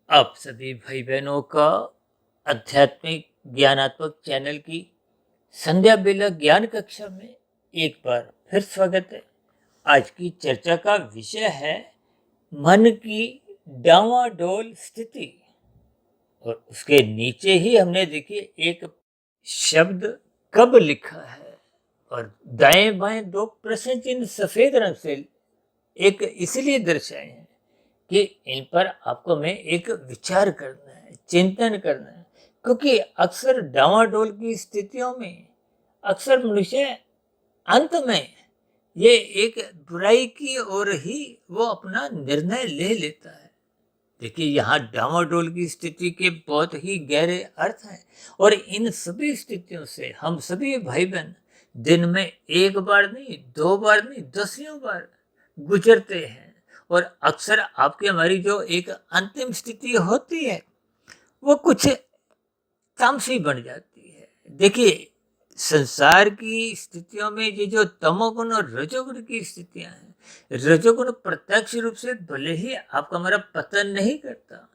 आप सभी भाई बहनों का आध्यात्मिक ज्ञानात्मक चैनल की संध्या बेला ज्ञान कक्षा में एक बार फिर स्वागत है। आज की चर्चा का विषय है मन की डावाडोल स्थिति। और उसके नीचे ही हमने देखिए एक शब्द कब लिखा है और दाएं बाएं दो प्रश्न चिन्ह सफेद रंग से एक इसलिए दर्शाए हैं कि इन पर आपको में एक विचार करना है, चिंतन करना है, क्योंकि अक्सर डावाडोल की स्थितियों में अक्सर मनुष्य अंत में ये एक बुराई की ओर ही वो अपना निर्णय ले लेता है। देखिए, यहाँ डावाडोल की स्थिति के बहुत ही गहरे अर्थ हैं और इन सभी स्थितियों से हम सभी भाई बहन दिन में एक बार नहीं, दो बार नहीं, दसियों बार गुजरते हैं। और अक्सर आपकी हमारी जो एक अंतिम स्थिति होती है वो कुछ तामसी बन जाती है। देखिए, संसार की स्थितियों में ये जो तमोगुण और रजोगुण की स्थितियां हैं, रजोगुण प्रत्यक्ष रूप से भले ही आपका हमारा पतन नहीं करता,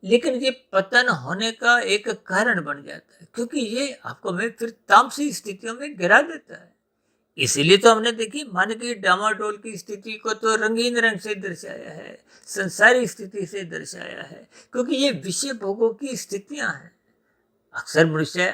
लेकिन ये पतन होने का एक कारण बन जाता है, क्योंकि ये आपको में फिर तामसी स्थितियों में गिरा देता है। इसीलिए तो हमने देखी मन की डामाडोल की स्थिति को तो रंगीन रंग से दर्शाया है, संसारी स्थिति से दर्शाया है, क्योंकि ये विषय भोगों की स्थितियां हैं। अक्सर मनुष्य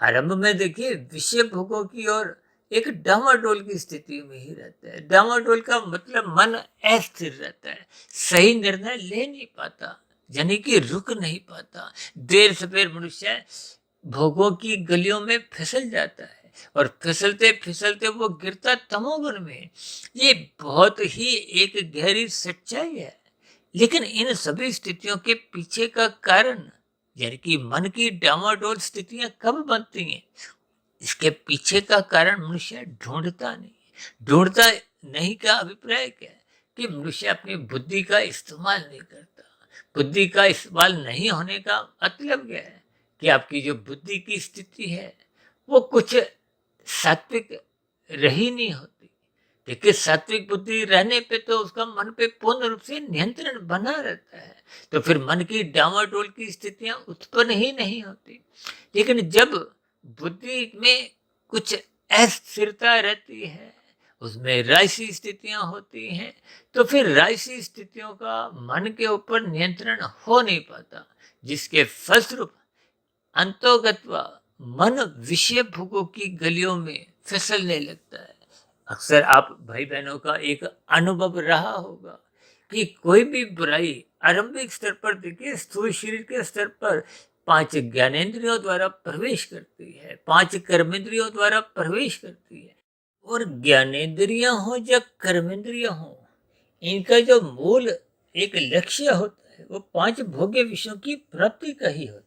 आरंभ में देखिए विषय भोगों की और एक डामाडोल की स्थिति में ही रहता है। डामाडोल का मतलब मन अस्थिर रहता है, सही निर्णय ले नहीं पाता, यानी कि रुक नहीं पाता। देर सवेर मनुष्य भोगों की गलियों में फिसल जाता है और फिसलते फिसलते वो गिरता तमोगुण में। ये बहुत ही एक गहरी सच्चाई है। लेकिन इन सभी स्थितियों के पीछे का कारण, यानी कि मन की डामाडोल स्थितियां कब बनती हैं, इसके पीछे का कारण मनुष्य ढूंढता नहीं का अभिप्राय क्या है कि मनुष्य अपनी बुद्धि का इस्तेमाल नहीं करता। बुद्धि का इस्तेमाल नहीं होने का मतलब क्या है कि आपकी जो बुद्धि की स्थिति है वो कुछ सात्विक रही नहीं होती। देखिए, सात्विक बुद्धि रहने पे तो उसका मन पे पूर्ण रूप से नियंत्रण बना रहता है, तो फिर मन की डामाडोल की स्थितियां उत्पन्न ही नहीं होती। लेकिन जब बुद्धि में कुछ अस्थिरता रहती है, उसमें राजसी स्थितियां होती हैं, तो फिर राजसी स्थितियों का मन के ऊपर नियंत्रण हो नहीं पाता, जिसके फलस्वरूप अंतोगत्वा मन विषय भोगों की गलियों में फिसलने लगता है। अक्सर आप भाई बहनों का एक अनुभव रहा होगा कि कोई भी बुराई आरंभिक स्तर पर देखिए स्थूल शरीर के स्तर पर 5 ज्ञानेंद्रियों द्वारा प्रवेश करती है, 5 कर्मेंद्रियों द्वारा प्रवेश करती है। और ज्ञानेंद्रियां हो या कर्मेंद्रियां हो, इनका जो मूल एक लक्ष्य होता है वो 5 भोग्य विषयों की प्राप्ति का ही होता है।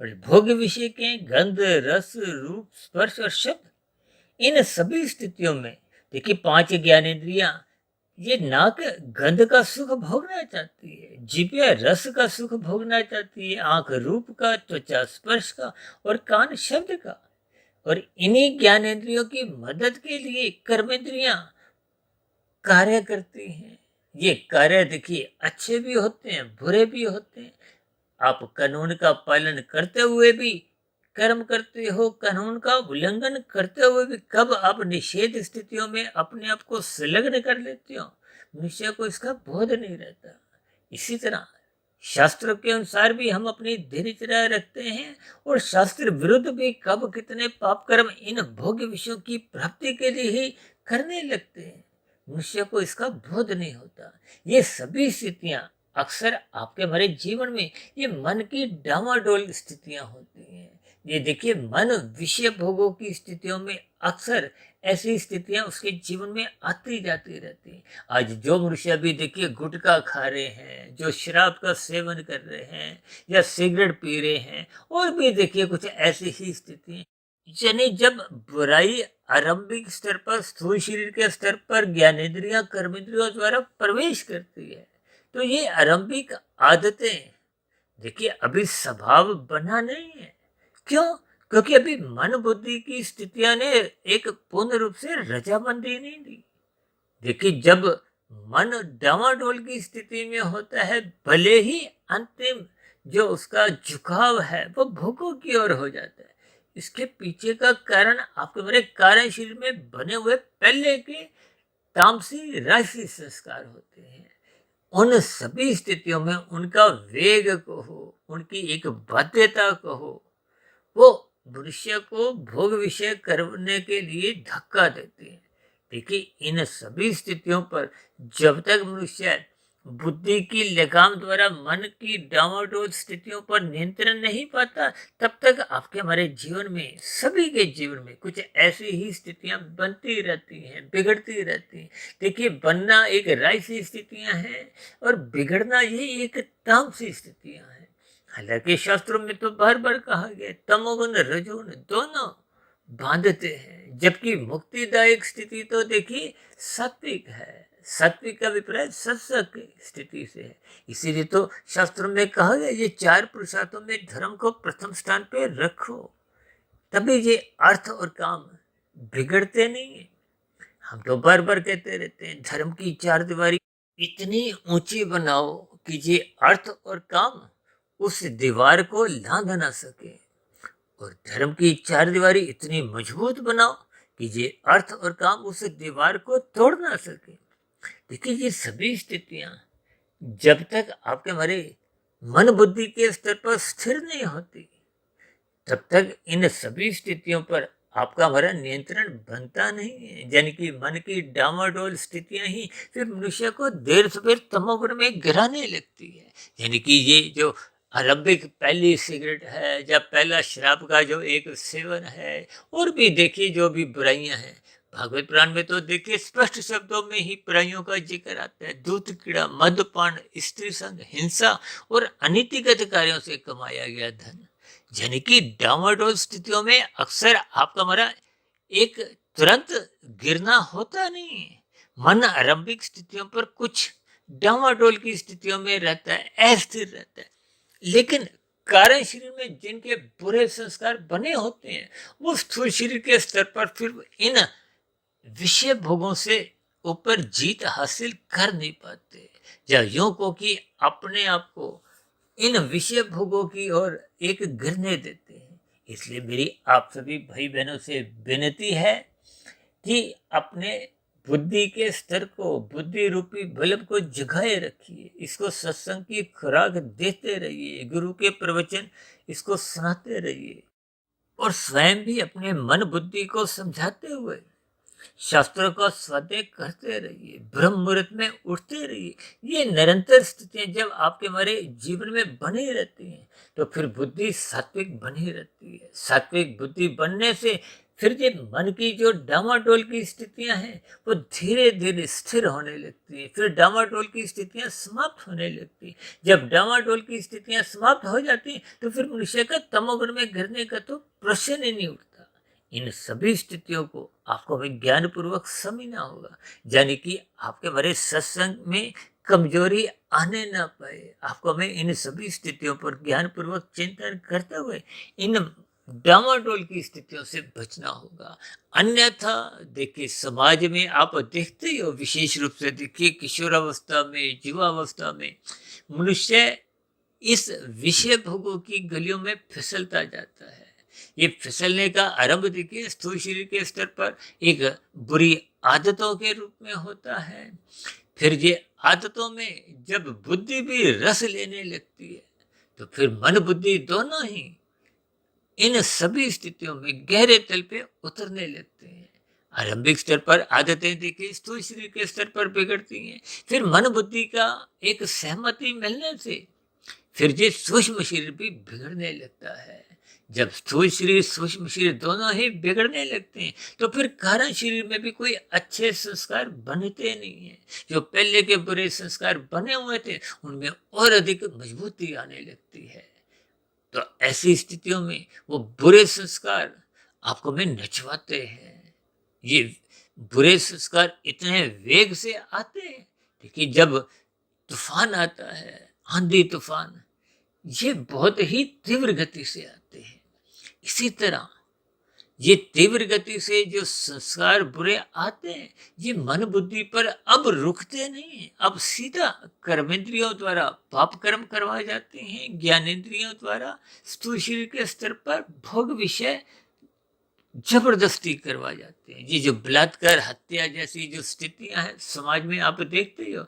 और भोग्य विषय के गंध, रस, रूप, स्पर्श और शब्द, इन सभी स्थितियों में देखिए 5 ज्ञानेंद्रियां, ये नाक गंध का सुख भोगना चाहती है, जिह्वा रस का सुख भोगना चाहती है, आंख रूप का, त्वचा स्पर्श का और कान शब्द का। और इन्हीं ज्ञानेंद्रियों की मदद के लिए कर्मेंद्रियां कार्य करती हैं। ये कार्य देखिए अच्छे भी होते हैं, बुरे भी होते हैं। आप कानून का पालन करते हुए भी कर्म करते हो, कानून का उल्लंघन करते हुए भी कब आप निषेध स्थितियों में अपने आप को संलग्न कर लेते हो, मनुष्य को इसका बोध नहीं रहता। इसी तरह शास्त्र के अनुसार भी हम अपनी दिनचर्या रखते हैं और शास्त्र विरुद्ध भी कब कितने पाप कर्म इन भोग्य विषयों की प्राप्ति के लिए ही करने लगते हैं, मनुष्य को इसका बोध नहीं होता। ये सभी स्थितियां अक्सर आपके हमारे जीवन में ये मन की डामाडोल स्थितियां होती हैं। ये देखिए, मन विषय भोगों की स्थितियों में अक्सर ऐसी स्थितियां उसके जीवन में आती जाती रहती हैं। आज जो मनुष्य भी देखिए गुटखा खा रहे हैं, जो शराब का सेवन कर रहे हैं या सिगरेट पी रहे हैं, और भी देखिए कुछ ऐसी ही स्थिति, यानी जब बुराई आरंभिक स्तर पर स्थूल शरीर के स्तर पर ज्ञानेंद्रियां कर्मेंद्रियों द्वारा प्रवेश करती है, तो ये आरंभिक आदतें देखिए अभी स्वभाव बना नहीं है। क्यों? क्योंकि अभी मन बुद्धि की स्थितियां ने एक पूर्ण रूप से रजामंदी नहीं दी। देखिए, जब मन डामाडोल की स्थिति में होता है, भले ही अंतिम जो उसका झुकाव है वो भोगों की ओर हो जाता है। इसके पीछे का कारण आपके मेरे कारण शरीर में बने हुए पहले के तामसी राशि संस्कार होते हैं। उन सभी स्थितियों में उनका वेग कहो, उनकी एक बाध्यता कहो, वो मनुष्य को भोग विषय करने के लिए धक्का देते हैं। देखिए, इन सभी स्थितियों पर जब तक मनुष्य बुद्धि की लगाम द्वारा मन की डावाडोल स्थितियों पर नियंत्रण नहीं पाता, तब तक आपके हमारे जीवन में, सभी के जीवन में कुछ ऐसी ही स्थितियां बनती रहती हैं, बिगड़ती रहती हैं। देखिए, बनना एक राजसी स्थितियां हैं और बिगड़ना ये एक तामसी स्थितियां हैं। हालांकि शास्त्रों में तो बार बार कहा गया तमोगुण रजोगुण दोनों बांधते हैं, जबकि मुक्तिदायक स्थिति तो देखिए सात्विक है। सात्विक का अभिप्राय सत्संग की स्थिति से है। इसीलिए तो शास्त्रों में कहा गया ये चार पुरुषार्थों में धर्म को प्रथम स्थान पे रखो, तभी ये अर्थ और काम बिगड़ते नहीं है। हम तो बार बार कहते रहते हैं धर्म की चार दीवारी इतनी ऊंची बनाओ कि ये अर्थ और काम उस दीवार को लांघ ना सके, और धर्म की चार दीवारी इतनी मजबूत बनाओ कि ये अर्थ और काम उस दीवार को तोड़ ना सके। देखिए, ये सभी स्थितियां जब तक आपके हमारे मन बुद्धि के स्तर पर स्थिर नहीं होती, तब तक इन सभी स्थितियों पर आपका हमारा नियंत्रण बनता नहीं है। यानी कि मन की डामाडोल स्थितियां ही फिर मनुष्य को देर सवेर तमोगुण में गिराने लगती है। यानी कि ये जो आरंभिक पहली सिगरेट है या पहला शराब का जो एक सेवन है, और भी देखिए जो भी बुराइयां हैं, भागवत पुराण में तो देखिए स्पष्ट शब्दों में ही बुराइयों का जिक्र आता है। दूध कीड़ा, मदपान, स्त्री संग, हिंसा और अनीतिगत कार्यों से कमाया गया धन। यानी कि डामाडोल स्थितियों में अक्सर आपका हमारा एक तुरंत गिरना होता नहीं है। मन आरंभिक स्थितियों पर कुछ डामाडोल की स्थितियों में रहता है, अस्थिर रहता है, लेकिन कारण शरीर में जिनके बुरे संस्कार बने होते हैं, वो स्थूल शरीर के स्तर पर फिर इन विषय भोगों से ऊपर जीत हासिल कर नहीं पाते, या यूं को कि अपने आप को इन विषय भोगों की ओर एक गिरने देते हैं। इसलिए मेरी आप सभी भाई बहनों से विनती है कि अपने बुद्धि के स्तर को, बुद्धि रूपी बल्ब को जगाए रखिए, इसको सत्संग की खुराक देते रहिए, गुरु के प्रवचन इसको सुनाते रहिए, और स्वयं भी अपने मन बुद्धि को समझाते हुए शास्त्रों का स्वाध्याय करते रहिए, ब्रह्म मुहूर्त में उठते रहिए। ये निरंतर स्थितियां जब आपके हमारे जीवन में बनी रहती हैं, तो फिर बुद्धि सात्विक बनी रहती है। सात्विक बुद्धि बनने से फिर ये मन की जो डामाडोल की स्थितियां हैं, वो धीरे धीरे स्थिर होने लगती है। फिर डामाडोल की स्थितियां समाप्त होने लगती है। जब डामाडोल की स्थितियां समाप्त हो जाती हैं, तो फिर मनुष्य का तमोगुण में गिरने का तो प्रश्न ही नहीं उठता। इन सभी स्थितियों को आपको विज्ञान पूर्वक समझना होगा, यानी कि आपके बड़े सत्संग में कमजोरी आने ना पाए। आपको हमें इन सभी स्थितियों पर ज्ञान पूर्वक चिंतन करते हुए इन डामाडोल की स्थितियों से बचना होगा। अन्यथा देखिए, समाज में आप देखते ही हो, विशेष रूप से देखिए किशोरावस्था में, युवावस्था में मनुष्य इस विषय भोगों की गलियों में फिसलता जाता है। ये फिसलने का आरंभ देखिए स्थूल शरीर के स्तर पर एक बुरी आदतों के रूप में होता है। फिर ये आदतों में जब बुद्धि भी रस लेने लगती है, तो फिर मन बुद्धि दोनों ही इन सभी स्थितियों में गहरे तल पे उतरने लगते हैं। आरंभिक स्तर पर आदतें देखिए स्थूल शरीर के स्तर पर बिगड़ती हैं, फिर मन बुद्धि का एक सहमति मिलने से फिर ये सूक्ष्म शरीर भी बिगड़ने लगता है। जब स्थूल शरीर सूक्ष्म शरीर दोनों ही बिगड़ने लगते हैं, तो फिर कारण शरीर में भी कोई अच्छे संस्कार बनते नहीं है। जो पहले के बुरे संस्कार बने हुए थे, उनमें और अधिक मजबूती आने लगती है। तो ऐसी स्थितियों में वो बुरे संस्कार आपको में नचवाते हैं। ये बुरे संस्कार इतने वेग से आते हैं, देखिए जब तूफान आता है, आंधी तूफान, ये बहुत ही तीव्र गति से आते हैं। इसी तरह ये तीव्र गति से जो संस्कार बुरे आते हैं, ये मन बुद्धि पर अब रुकते नहीं हैं, अब सीधा कर्मेंद्रियों द्वारा पाप कर्म करवाए जाते हैं, ज्ञानेंद्रियों द्वारा स्थूल शरीर के स्तर पर भोग विषय जबरदस्ती करवाए जाते हैं। ये जो बलात्कार, हत्या जैसी जो स्थितियां हैं समाज में आप देखते ही हो,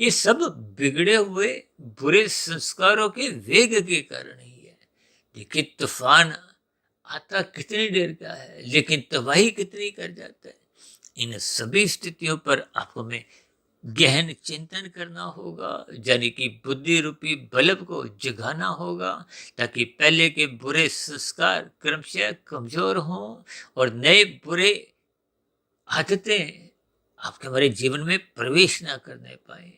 ये सब बिगड़े हुए बुरे संस्कारों के वेग के कारण ही है। देखिए, तूफान आता कितनी देर का है, लेकिन तबाही कितनी कर जाता है। इन सभी स्थितियों पर आपको में गहन चिंतन करना होगा, यानी कि बुद्धि रूपी बल्ब को जगाना होगा, ताकि पहले के बुरे संस्कार क्रमशः कमजोर हों और नए बुरे आदतें आपके हमारे जीवन में प्रवेश ना करने पाए।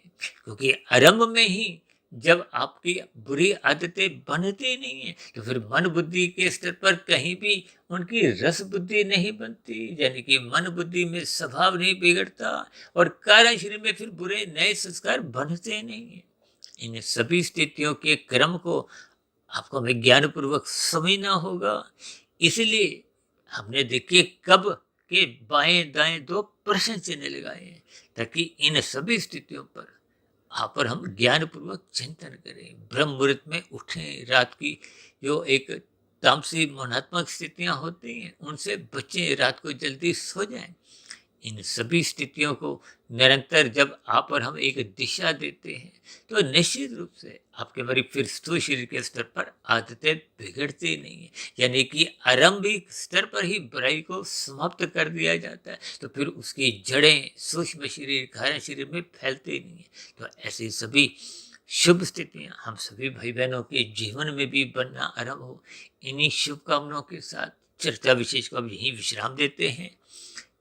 क्योंकि आरंभ में ही जब आपकी बुरी आदतें बनती नहीं है, तो फिर मन बुद्धि के स्तर पर कहीं भी उनकी रस बुद्धि नहीं बनती, यानी कि मन बुद्धि में स्वभाव नहीं बिगड़ता और कार्य शरीर में फिर बुरे नए संस्कार बनते नहीं है। इन सभी स्थितियों के क्रम को आपको हमें ज्ञान पूर्वक समझना होगा। इसलिए हमने देखिए कब के बाएं दाएं दो प्रश्न चिन्ह लगाए हैं, ताकि इन सभी स्थितियों पर आप और हम ज्ञान पूर्वक चिंतन करें, ब्रह्म मुहूर्त में उठें, रात की जो एक तामसी मनात्मक स्थितियां होती हैं उनसे बचें, रात को जल्दी सो जाएं। इन सभी स्थितियों को निरंतर जब आप और हम एक दिशा देते हैं, तो निश्चित रूप से आपके हमारी फिर स्थूल शरीर के स्तर पर आदतें बिगड़ती नहीं है, यानी कि आरंभिक स्तर पर ही बुराई को समाप्त कर दिया जाता है, तो फिर उसकी जड़ें सूक्ष्म शरीर कारण शरीर में फैलती नहीं है। तो ऐसी सभी शुभ स्थितियां हम सभी भाई बहनों के जीवन में भी बनना आरंभ हो। इन्हीं शुभकामनाओं के साथ चर्चा विशेष को अब यहीं विश्राम देते हैं।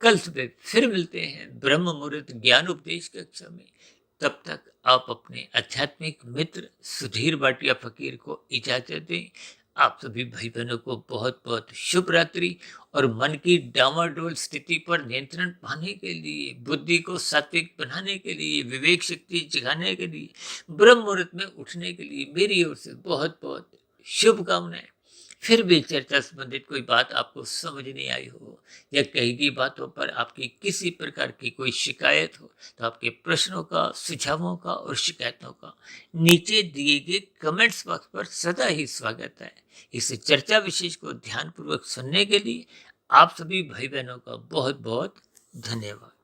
कल सुबह फिर मिलते हैं ब्रह्म मुहूर्त ज्ञान उपदेश कक्षा में। तब तक आप अपने आध्यात्मिक मित्र सुधीर भाटिया फकीर को इजाजत दें। आप सभी भाई बहनों को बहुत बहुत शुभ रात्रि और मन की डामाडोल स्थिति पर नियंत्रण पाने के लिए, बुद्धि को सात्विक बनाने के लिए, विवेक शक्ति जगाने के लिए, ब्रह्म मुहूर्त में उठने के लिए मेरी ओर से बहुत बहुत शुभकामनाएं। फिर भी चर्चा संबंधित कोई बात आपको समझ नहीं आई हो या कही गई बातों पर आपकी किसी प्रकार की कोई शिकायत हो, तो आपके प्रश्नों का, सुझावों का और शिकायतों का नीचे दिए गए कमेंट्स बॉक्स पर सदा ही स्वागत है। इस चर्चा विशेष को ध्यानपूर्वक सुनने के लिए आप सभी भाई बहनों का बहुत बहुत धन्यवाद।